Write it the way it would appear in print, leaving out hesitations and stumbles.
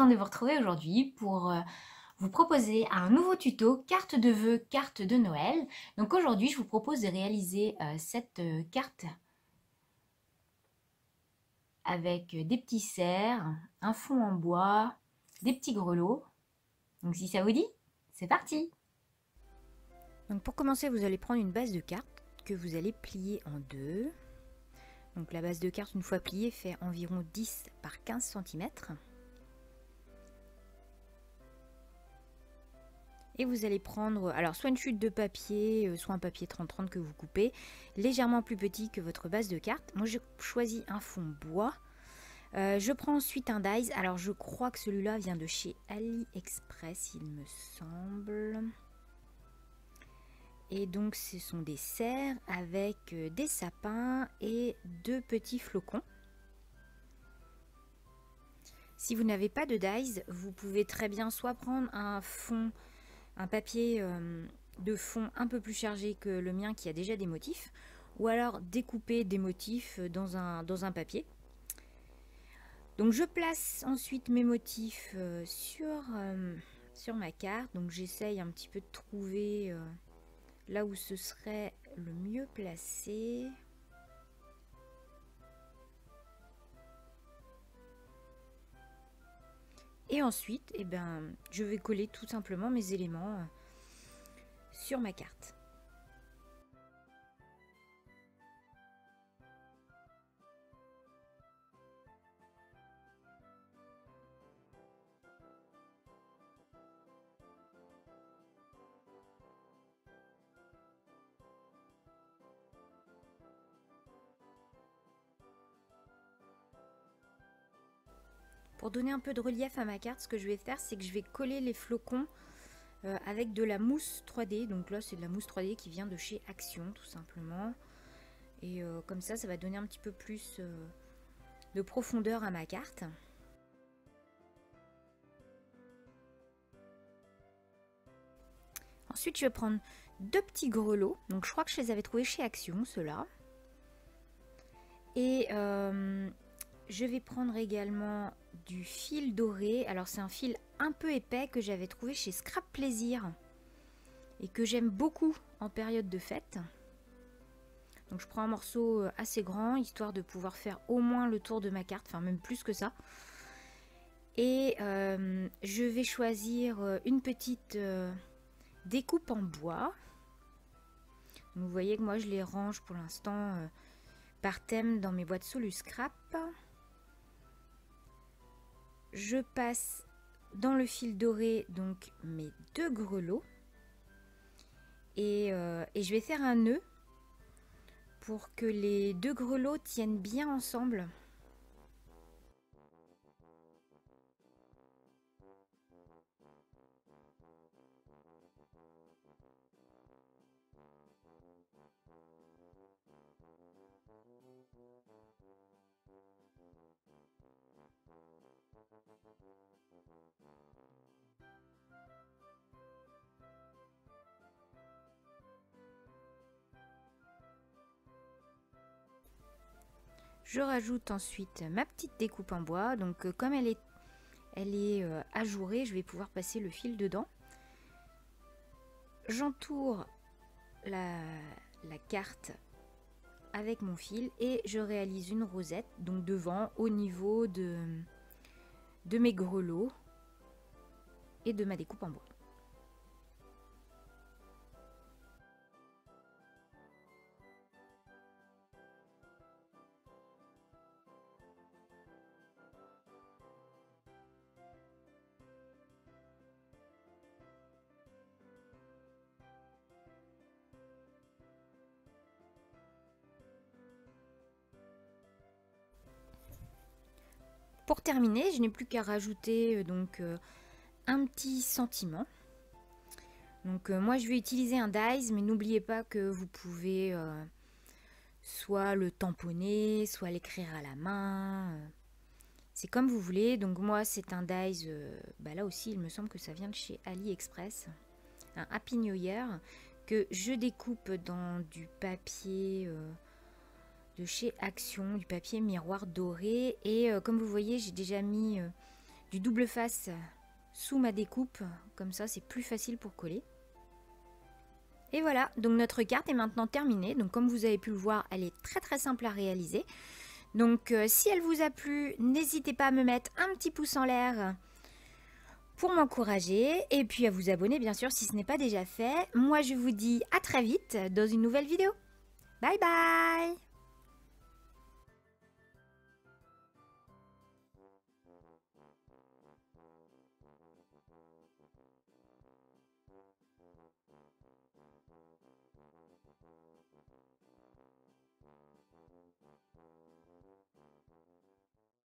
contente de vous retrouver aujourd'hui pour vous proposer un nouveau tuto carte de vœux, carte de Noël. Donc aujourd'hui, je vous propose de réaliser cette carte avec des petits cerfs, un fond en bois, des petits grelots. Donc si ça vous dit, c'est parti! Donc pour commencer, vous allez prendre une base de carte que vous allez plier en deux. Donc la base de carte, une fois pliée, fait environ 10 par 15 cm. Et vous allez prendre alors soit une chute de papier, soit un papier 30-30 que vous coupez, légèrement plus petit que votre base de carte. Moi, je choisis un fond bois. Je prends ensuite un dies. Alors je crois que celui-là vient de chez AliExpress, il me semble. Et donc ce sont des cerfs avec des sapins et deux petits flocons. Si vous n'avez pas de dies, vous pouvez très bien soit prendre un papier de fond un peu plus chargé que le mien qui a déjà des motifs, ou alors découper des motifs dans un papier. Donc je place ensuite mes motifs sur ma carte. Donc j'essaye un petit peu de trouver là où ce serait le mieux placé. Et ensuite, je vais coller tout simplement mes éléments sur ma carte. Pour donner un peu de relief à ma carte, ce que je vais faire, c'est que je vais coller les flocons avec de la mousse 3D. Donc là, c'est de la mousse 3D qui vient de chez Action, tout simplement. Et comme ça va donner un petit peu plus de profondeur à ma carte. Ensuite, je vais prendre deux petits grelots. Donc je crois que je les avais trouvés chez Action, ceux-là. Et je vais prendre également du fil doré. Alors c'est un fil un peu épais que j'avais trouvé chez Scrap Plaisir et que j'aime beaucoup en période de fête. Donc je prends un morceau assez grand, histoire de pouvoir faire au moins le tour de ma carte, enfin même plus que ça. Et je vais choisir une petite découpe en bois. Donc, vous voyez que moi je les range pour l'instant par thème dans mes boîtes Solu Scrap. Je passe dans le fil doré donc mes deux grelots et je vais faire un nœud pour que les deux grelots tiennent bien ensemble. Je rajoute ensuite ma petite découpe en bois. Donc comme elle est ajourée, je vais pouvoir passer le fil dedans. J'entoure la carte avec mon fil et je réalise une rosette donc devant au niveau de mes grelots et de ma découpe en bois. Pour terminer, je n'ai plus qu'à rajouter un petit sentiment. Donc moi je vais utiliser un dies, mais n'oubliez pas que vous pouvez soit le tamponner, soit l'écrire à la main. C'est comme vous voulez. Donc moi c'est un dies, là aussi il me semble que ça vient de chez AliExpress. Un Happy New Year que je découpe dans du papier de chez Action, du papier miroir doré. Et comme vous voyez, j'ai déjà mis du double face sous ma découpe, comme ça c'est plus facile pour coller. Et voilà, donc notre carte est maintenant terminée. Donc comme vous avez pu le voir, elle est très simple à réaliser. Donc si elle vous a plu, n'hésitez pas à me mettre un petit pouce en l'air pour m'encourager. Et puis à vous abonner bien sûr si ce n'est pas déjà fait. Moi je vous dis à très vite dans une nouvelle vidéo. Bye bye!